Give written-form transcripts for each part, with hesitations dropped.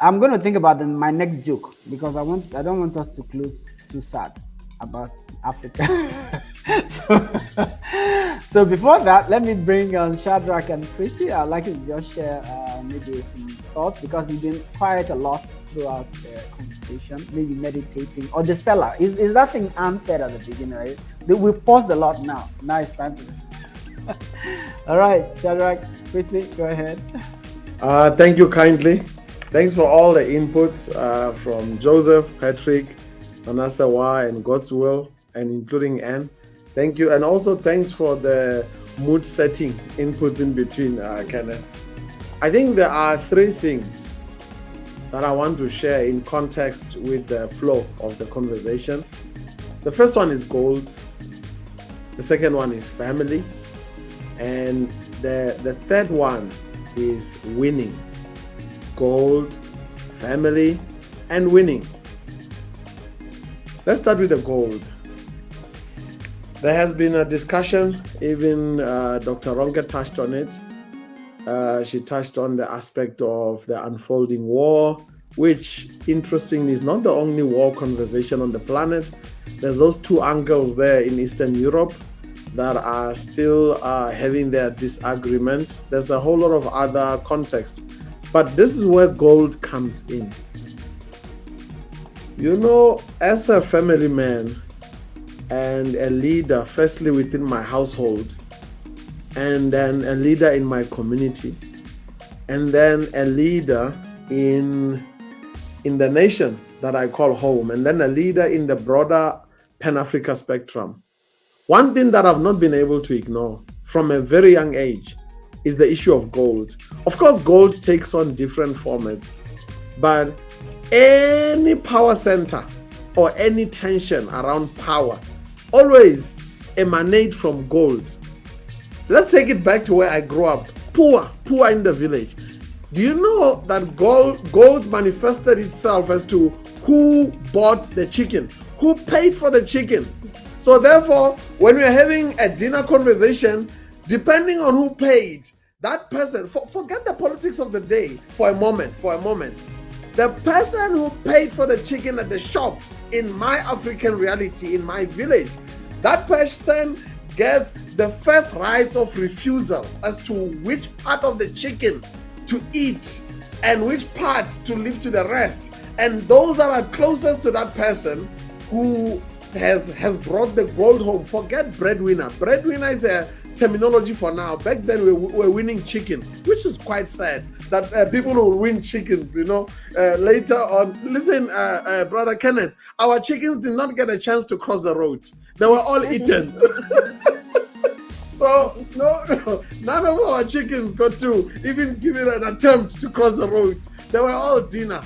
I'm going to think about my next joke because I don't want us to close too sad about Africa. so, so before that, let me bring on Shadrack and Pretty. I'd like you to just share maybe some thoughts because you've been quiet a lot throughout the conversation. Maybe meditating or the seller. Is that thing Anne said at the beginning, right? We've paused a lot now. Now it's time to respond. All right, Shadrack, Pretty, go ahead. Thank you kindly. Thanks for all the inputs from Joseph, Patrick, Serwaa, and Godswill, and including Anne. Thank you. And also thanks for the mood setting inputs in between, Kenneth. I think there are three things that I want to share in context with the flow of the conversation. The first one is gold. The second one is family. And the third one is winning. Gold, family, and winning. Let's start with the gold. There has been a discussion, even Dr. Ronke touched on it. She touched on the aspect of the unfolding war, which interestingly is not the only war conversation on the planet. There's those two angles there in Eastern Europe that are still having their disagreement. There's a whole lot of other context. But this is where gold comes in. You know, as a family man and a leader, firstly within my household, and then a leader in my community, and then a leader in the nation that I call home, and then a leader in the broader Pan-Africa spectrum. One thing that I've not been able to ignore from a very young age is the issue of gold. Of course, gold takes on different formats, but any power center or any tension around power always emanate from gold. Let's take it back to where I grew up, poor in the village. Do you know that gold manifested itself as to who bought the chicken, who paid for the chicken? So therefore, when we're having a dinner conversation, depending on who paid, that person, forget the politics of the day for a moment. The person who paid for the chicken at the shops in my African reality, in my village, that person gets the first rights of refusal as to which part of the chicken to eat and which part to leave to the rest. And those that are closest to that person who has brought the gold home, forget breadwinner. Breadwinner is a terminology for now. Back then we were winning chicken, which is quite sad that people will win chickens, later on. Listen, Brother Kenneth, our chickens did not get a chance to cross the road. They were all eaten. So no, none of our chickens got to even give it an attempt to cross the road. They were all dinner,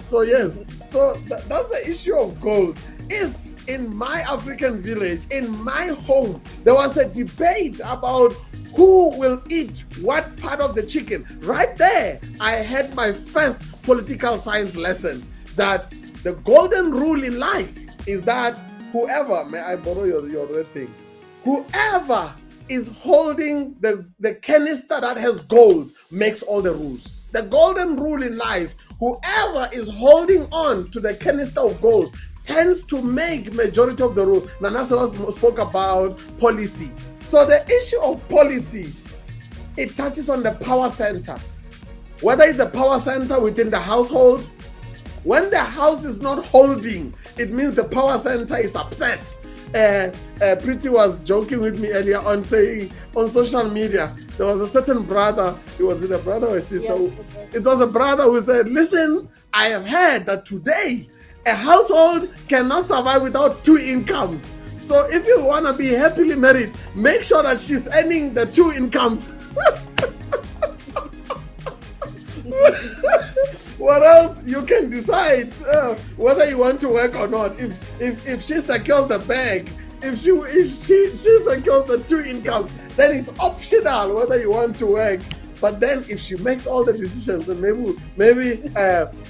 So yes, that's the issue of gold. If in my African village, in my home, there was a debate about who will eat what part of the chicken, right there, I had my first political science lesson that the golden rule in life is that whoever, may I borrow your red thing, whoever is holding the canister that has gold makes all the rules. The golden rule in life, whoever is holding on to the canister of gold tends to make majority of the rule. Nana spoke about policy. So the issue of policy, it touches on the power center. Whether it's the power center within the household, when the house is not holding, it means the power center is upset. Pretty was joking with me earlier on saying on social media, there was a certain brother, was it a brother or a sister? Yeah, it was a brother who said, listen, I have heard that today a household cannot survive without two incomes. So if you want to be happily married, make sure that she's earning the two incomes. What else? You can decide whether you want to work or not. If she secures the bag, if she secures the two incomes, then it's optional whether you want to work. But then if she makes all the decisions, then maybe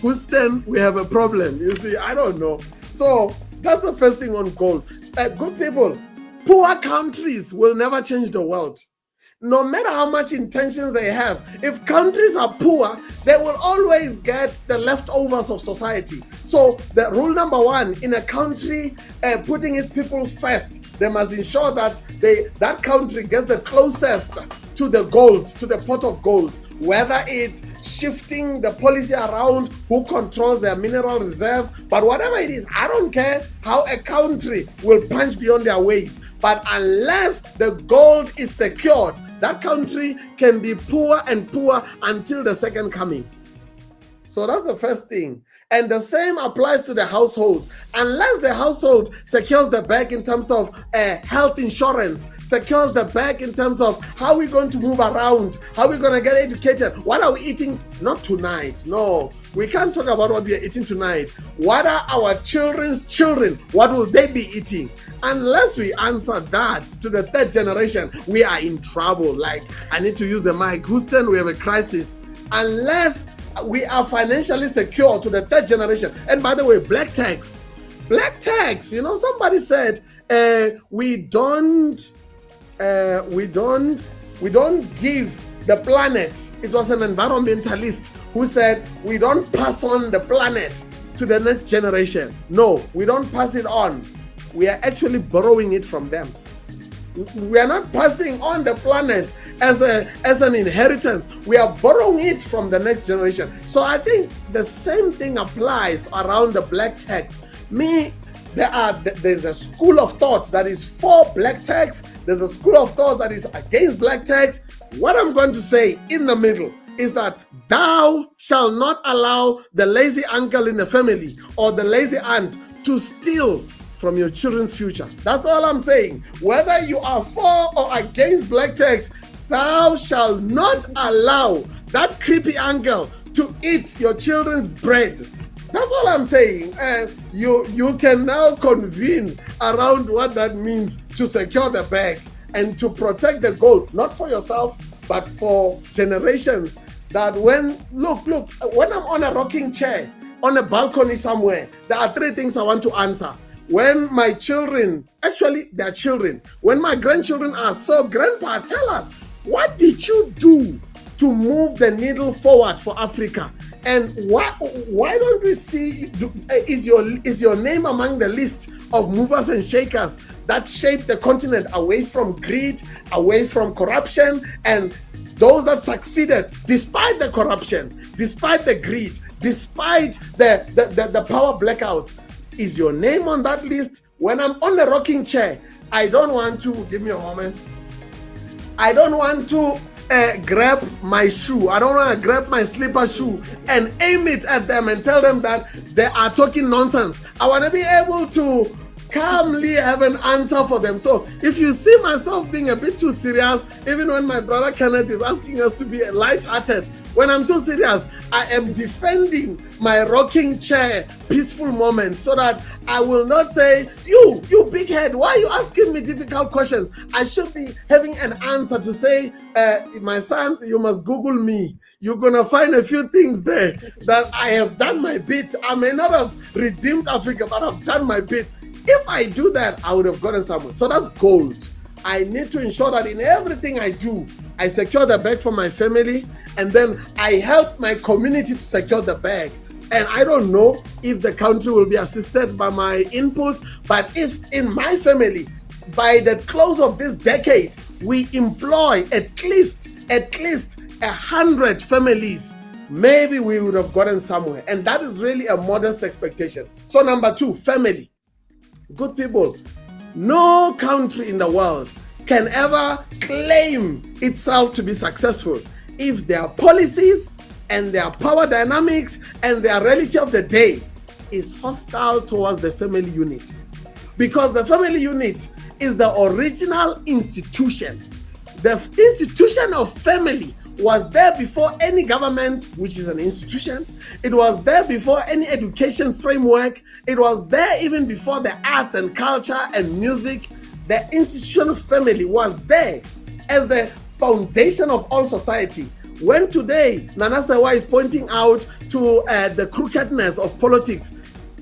Houston, we have a problem. You see, I don't know. So that's the first thing on gold. Good people, poor countries will never change the world. no matter how much intentions they have, if countries are poor, they will always get the leftovers of society. So the rule number one in a country, putting its people first, they must ensure that that country gets the closest to the gold, to the pot of gold, whether it's shifting the policy around who controls their mineral reserves, but whatever it is, I don't care how a country will punch beyond their weight. But unless the gold is secured, that country can be poor and poor until the second coming. So that's the first thing. And the same applies to the household. Unless the household secures the bag in terms of health insurance, secures the bag in terms of how we're going to move around, how we're going to get educated, what are we eating? Not tonight. No, we can't talk about what we are eating tonight. What are our children's children? What will they be eating? Unless we answer that to the third generation, we are in trouble. Like, I need to use the mic. Houston, we have a crisis. Unless we are financially secure to the third generation. And by the way, black tax, somebody said we don't give the planet. It was an environmentalist who said we don't pass on the planet to the next generation. No, we don't pass it on. We are actually borrowing it from them. We are not passing on the planet as an inheritance. We are borrowing it from the next generation. So I think the same thing applies around the black tax. There's a school of thought that is for black tax. There's a school of thought that is against black tax. What I'm going to say in the middle is that thou shalt not allow the lazy uncle in the family or the lazy aunt to steal from your children's future. That's all I'm saying. Whether you are for or against black tax, thou shalt not allow that creepy uncle to eat your children's bread. That's all I'm saying. You can now convene around what that means to secure the bag and to protect the gold, not for yourself, but for generations. That when I'm on a rocking chair, on a balcony somewhere, there are three things I want to answer. When my children, actually they're children, when my grandchildren ask, so grandpa, tell us, what did you do to move the needle forward for Africa? And why don't we see, is your name among the list of movers and shakers that shaped the continent away from greed, away from corruption, and those that succeeded despite the corruption, despite the greed, despite the power blackouts? Is your name on that list? When I'm on the rocking chair, I don't want to, give me a moment. I don't want to grab my shoe. I don't want to grab my slipper shoe and aim it at them and tell them that they are talking nonsense. I want to be able to calmly have an answer for them. So if you see myself being a bit too serious, even when my brother Kenneth is asking us to be light-hearted, when I'm too serious, I am defending my rocking chair peaceful moment so that I will not say, you big head, why are you asking me difficult questions? I should be having an answer to say, my son, you must Google me. You're going to find a few things there that I have done my bit. I may not have redeemed Africa, but I've done my bit. If I do that, I would have gotten somewhere. So that's gold. I need to ensure that in everything I do, I secure the bag for my family, and then I help my community to secure the bag. And I don't know if the country will be assisted by my inputs, but if in my family, by the close of this decade, we employ at least 100 families, maybe we would have gotten somewhere. And that is really a modest expectation. So number 2, family. Good people, no country in the world can ever claim itself to be successful if their policies and their power dynamics and their reality of the day is hostile towards the family unit. Because the family unit is the original institution. The institution of family was there before any government, which is an institution. It was there before any education framework. It was there even before the arts and culture and music. The institution of family was there as the foundation of all society. When today Nana Serwaa is pointing out to the crookedness of politics,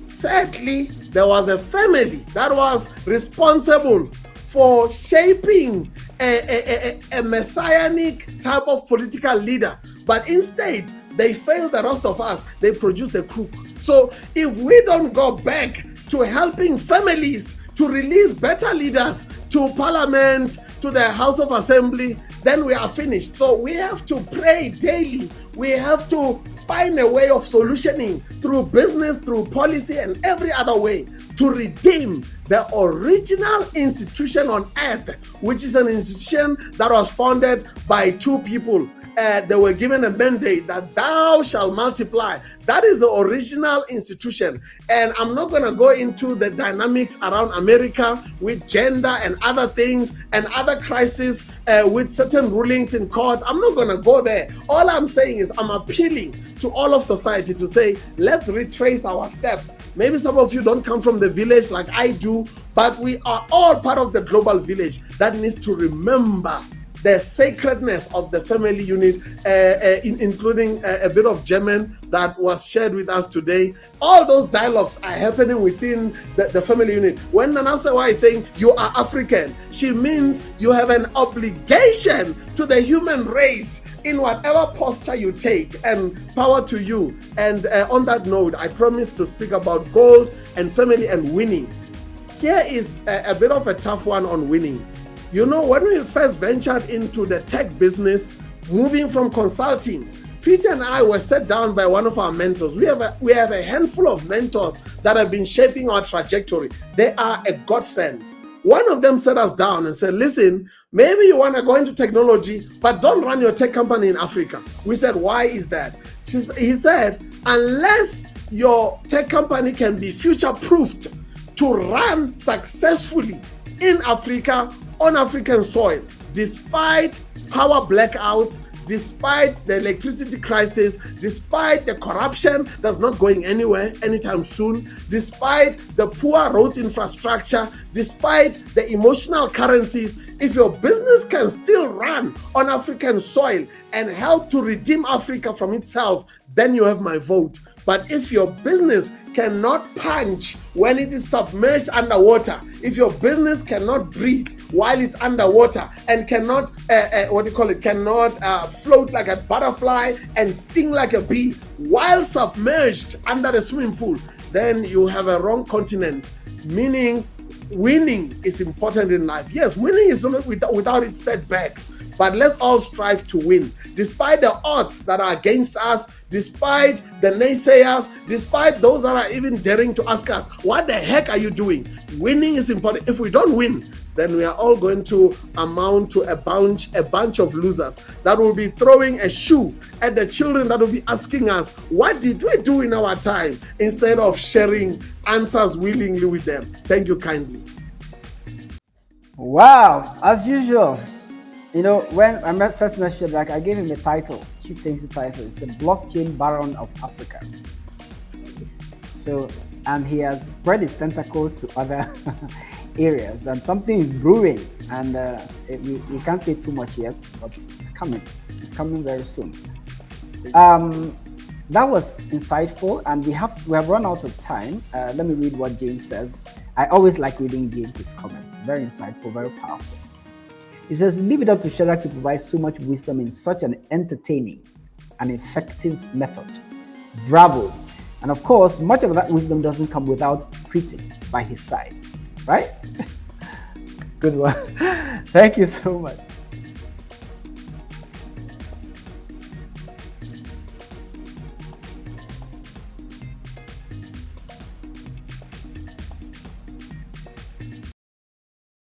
sadly, there was a family that was responsible for shaping a messianic type of political leader, but instead they fail the rest of us. They produce the crook. So if we don't go back to helping families to release better leaders to parliament, to the House of Assembly, then we are finished. So we have to pray daily. We have to find a way of solutioning through business, through policy, and every other way to redeem the original institution on earth, which is an institution that was founded by two people. They were given a mandate that thou shalt multiply. That is the original institution. And I'm not going to go into the dynamics around America with gender and other things and other crises with certain rulings in court. I'm not going to go there. All I'm saying is I'm appealing to all of society to say, let's retrace our steps. Maybe some of you don't come from the village like I do, but we are all part of the global village that needs to remember the sacredness of the family unit, including a bit of German that was shared with us today. All those dialogues are happening within the family unit. When Nana Serwaa is saying you are African, she means you have an obligation to the human race in whatever posture you take, and power to you. And on that note, I promise to speak about gold and family and winning. Here is a bit of a tough one on winning. You know, when we first ventured into the tech business, moving from consulting, Peter and I were set down by one of our mentors. We have a handful of mentors that have been shaping our trajectory. They are a godsend. One of them set us down and said, listen, maybe you want to go into technology, but don't run your tech company in Africa. We said, why is that? He said, unless your tech company can be future-proofed to run successfully in Africa, on African soil, despite power blackouts, despite the electricity crisis, despite the corruption that's not going anywhere anytime soon, despite the poor road infrastructure, despite the emotional currencies, if your business can still run on African soil and help to redeem Africa from itself, then you have my vote. But if your business cannot punch when it is submerged underwater, if your business cannot breathe while it's underwater and cannot, cannot float like a butterfly and sting like a bee while submerged under the swimming pool, then you have a wrong continent. Meaning, winning is important in life. Yes, winning is not without its setbacks. But let's all strive to win, despite the odds that are against us, despite the naysayers, despite those that are even daring to ask us, what the heck are you doing? Winning is important. If we don't win, then we are all going to amount to a bunch of losers that will be throwing a shoe at the children that will be asking us, what did we do in our time? Instead of sharing answers willingly with them. Thank you kindly. Wow, as usual. You know, when I first met Shadrack, I gave him a title, chieftaincy title. It's the Blockchain Baron of Africa. So, and he has spread his tentacles to other areas, and something is brewing. And we can't say too much yet, but it's coming. It's coming very soon. That was insightful, and we have run out of time. Let me read what James says. I always like reading James's comments. Very insightful, very powerful. He says, leave it up to Shadrack to provide so much wisdom in such an entertaining and effective method. Bravo. And of course, much of that wisdom doesn't come without Preeti by his side, right? Good one. Thank you so much.